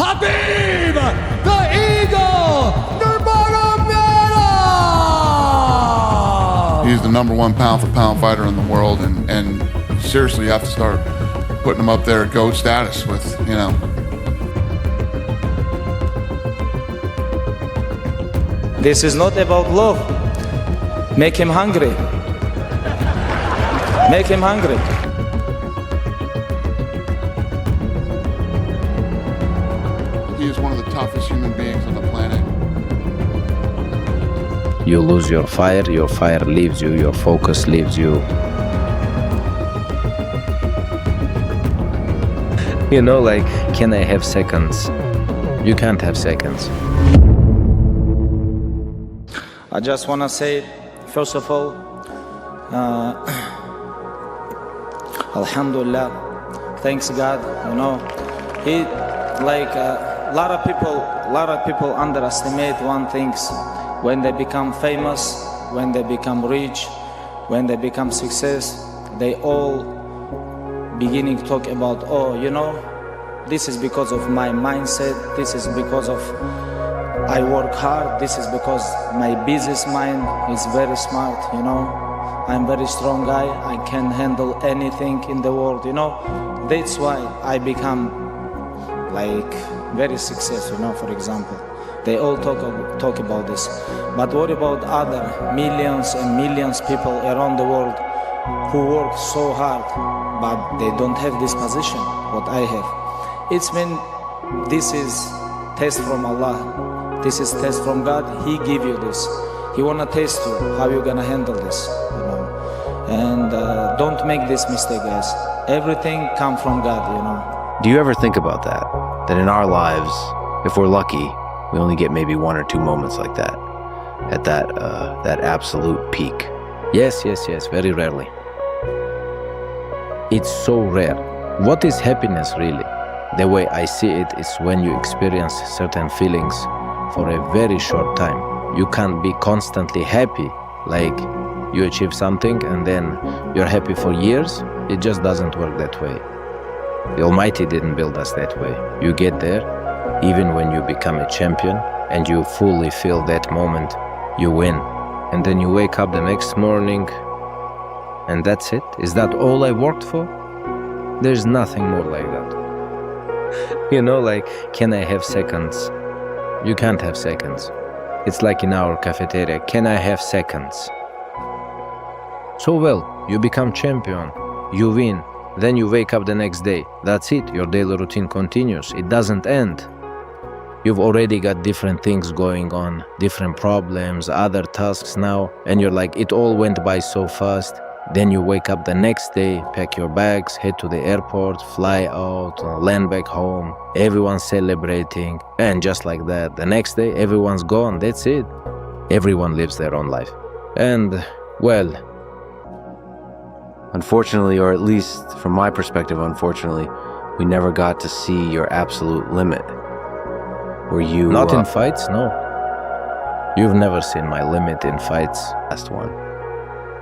Khabib, the Eagle, Nurmagomedov! He's the #1 pound-for-pound fighter in the world, and seriously, you have to start putting him up there at GOAT status with, you know. This is not about love. Make him hungry. Make him hungry. He is one of the toughest human beings on the planet. You lose your fire leaves you, your focus leaves you. You know, like, can I have seconds? You can't have seconds. I just want to say, first of all, Alhamdulillah, thanks God. You know, a lot of people underestimate one thing. When they become famous, when they become rich, when they become success, they all beginning to talk about, oh, you know, this is because of my mindset, this is because of I work hard, this is because my business mind is very smart, you know. I'm very strong guy, I can handle anything in the world, you know. That's why I become like very successful, you know, for example. They all talk about this. But what about other millions and millions people around the world who work so hard, but they don't have this position, what I have? It's when this is test from Allah. This is test from God. He give you this. He wanna test you how you're gonna handle this, you know. And don't make this mistake, guys. Everything come from God, you know. Do you ever think about that? That in our lives, if we're lucky, we only get maybe 1 or 2 moments like that, at that absolute peak. Yes, very rarely. It's so rare. What is happiness really? The way I see it is when you experience certain feelings for a very short time. You can't be constantly happy, like you achieve something and then you're happy for years. It just doesn't work that way. The Almighty didn't build us that way. You get there, even when you become a champion and you fully feel that moment, you win. And then you wake up the next morning and that's it? Is that all I worked for? There's nothing more like that. You know, like, can I have seconds? You can't have seconds. It's like in our cafeteria, can I have seconds? So well, you become champion, you win, then you wake up the next day. That's it, your daily routine continues, it doesn't end. You've already got different things going on, different problems, other tasks now, and you're like, it all went by so fast. Then you wake up the next day, pack your bags, head to the airport, fly out, land back home, everyone's celebrating, and just like that, the next day everyone's gone, that's it. Everyone lives their own life. And, well, unfortunately, or at least from my perspective, unfortunately, we never got to see your absolute limit. Were you... Not in fights, no. You've never seen my limit in fights. Last one.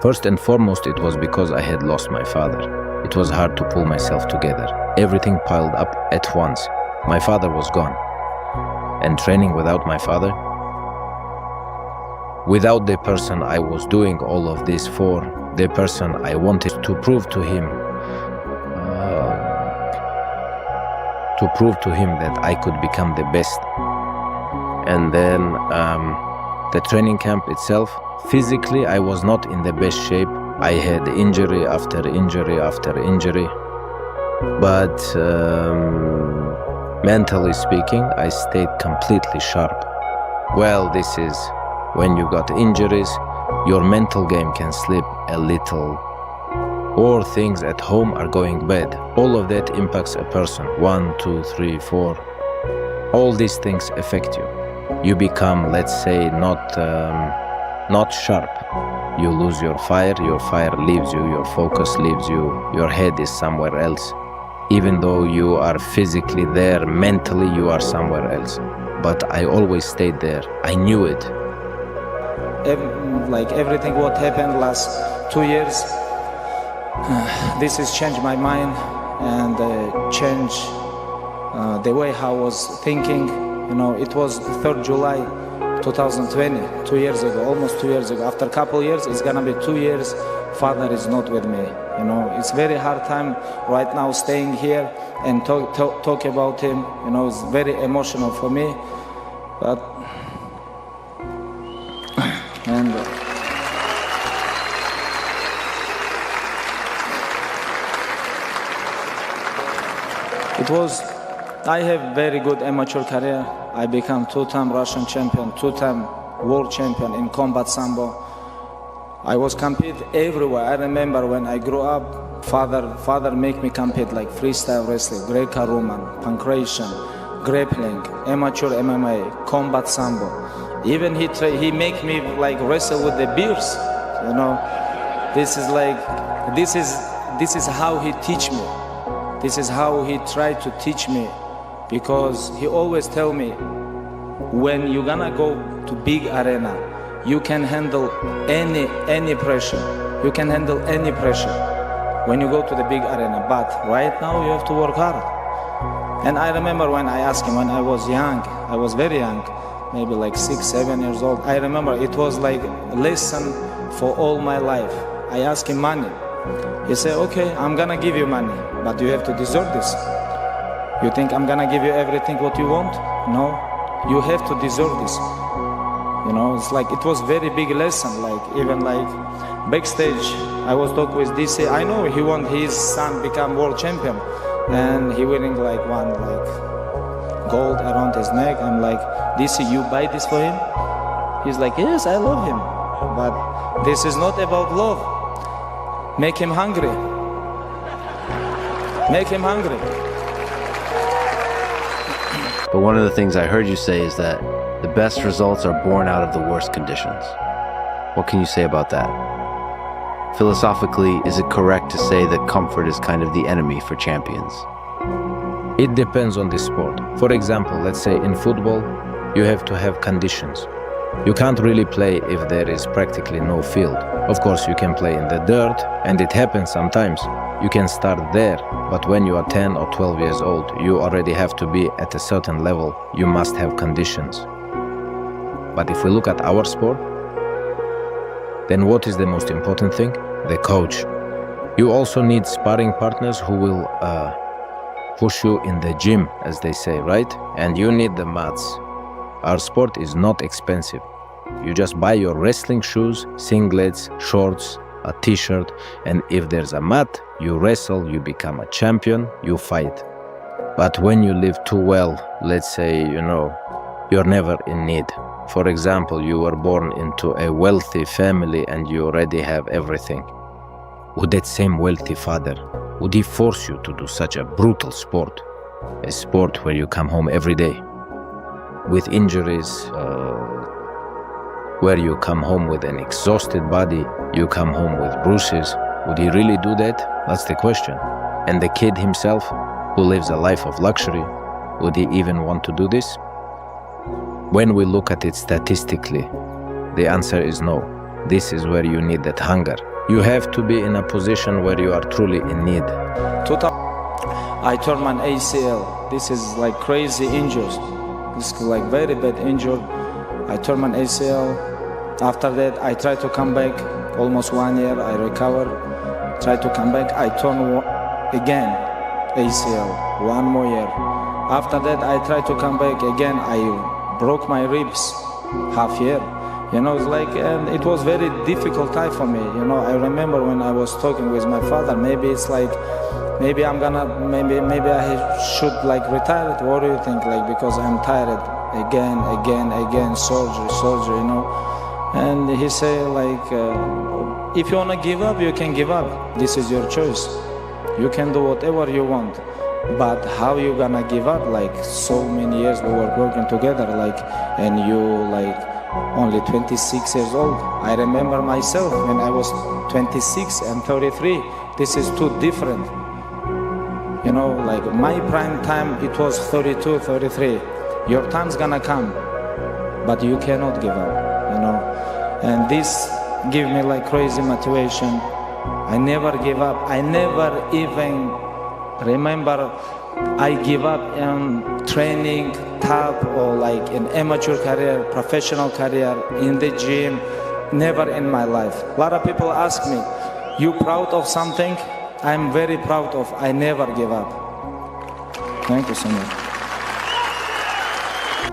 First and foremost, it was because I had lost my father. It was hard to pull myself together. Everything piled up at once. My father was gone. And training without my father? Without the person I was doing all of this for, the person I wanted to prove to him that I could become the best. And then the training camp itself, physically I was not in the best shape. I had injury after injury after injury. But mentally speaking, I stayed completely sharp. Well, this is when you got injuries, your mental game can slip a little, or things at home are going bad. All of that impacts a person. 1, 2, 3, 4. All these things affect you. You become, let's say, not sharp. You lose your fire leaves you, your focus leaves you, your head is somewhere else. Even though you are physically there, mentally you are somewhere else. But I always stayed there. I knew it. Like everything what happened last 2 years, this has changed my mind and changed the way I was thinking. You know, it was 3rd July 2020, 2 years ago, almost 2 years ago. After a couple years, it's gonna be 2 years, father is not with me. You know, it's very hard time right now staying here and talk about him. You know, it's very emotional for me. But, and I have very good amateur career. I become 2-time Russian champion, 2-time world champion in combat sambo. I was compete everywhere. I remember when I grew up, father make me compete like freestyle wrestling, Greco-Roman, pancration, grappling, amateur MMA, combat sambo. Even he make me like wrestle with the bears. You know, this is how he teach me. This is how he tried to teach me, because he always tell me, when you're gonna go to big arena, you can handle any pressure. You can handle any pressure when you go to the big arena. But right now you have to work hard. And I remember when I asked him when I was young, I was very young, maybe like 6, 7 years old. I remember it was like a lesson for all my life. I asked him money. He said, okay, I'm gonna give you money, but you have to deserve this. You think I'm gonna give you everything what you want? No, you have to deserve this. You know, it's like, it was very big lesson. Like, even like backstage, I was talking with DC. I know he want his son become world champion, and he wearing like one like gold around his neck. I'm like, DC, you buy this for him? He's like, yes, I love him, but this is not about love. Make him hungry. Make him hungry. But one of the things I heard you say is that the best results are born out of the worst conditions. What can you say about that? Philosophically, is it correct to say that comfort is kind of the enemy for champions? It depends on the sport. For example, let's say in football, you have to have conditions. You can't really play if there is practically no field. Of course, you can play in the dirt, and it happens sometimes. You can start there, but when you are 10 or 12 years old, you already have to be at a certain level. You must have conditions. But if we look at our sport, then what is the most important thing? The coach. You also need sparring partners who will push you in the gym, as they say, right? And you need the mats. Our sport is not expensive. You just buy your wrestling shoes, singlets, shorts, a t-shirt, and if there's a mat, you wrestle, you become a champion, you fight. But when you live too well, let's say, you're never in need. For example, you were born into a wealthy family and you already have everything. Would that same wealthy father, would he force you to do such a brutal sport? A sport where you come home every day with injuries, where you come home with an exhausted body, you come home with bruises. Would he really do that? That's the question. And the kid himself, who lives a life of luxury, would he even want to do this? When we look at it statistically, the answer is no. This is where you need that hunger. You have to be in a position where you are truly in need. I tore my ACL. This is like crazy injuries. This is like very bad injury. I tore my ACL. After that, I tried to come back. Almost 1 year, I recovered. Tried to come back. I torn again ACL. 1 more year. After that, I tried to come back again. I broke my ribs half year. It's like, and it was very difficult time for me. I remember when I was talking with my father, maybe it's like, maybe I should like retire it. What do you think? Like, because I'm tired again, surgery, And he said like, if you wanna give up, you can give up. This is your choice. You can do whatever you want. But how you gonna give up? Like, so many years we were working together, like, and you like only 26 years old. I remember myself when I was 26 and 33. This is too different. Like my prime time, it was 32, 33. Your time's gonna come, but you cannot give up, And this give me like crazy motivation. I never give up. I never even remember I give up in training, top, or like in amateur career, professional career, in the gym. Never in my life. A lot of people ask me, you proud of something? I'm very proud of. I never give up. Thank you so much.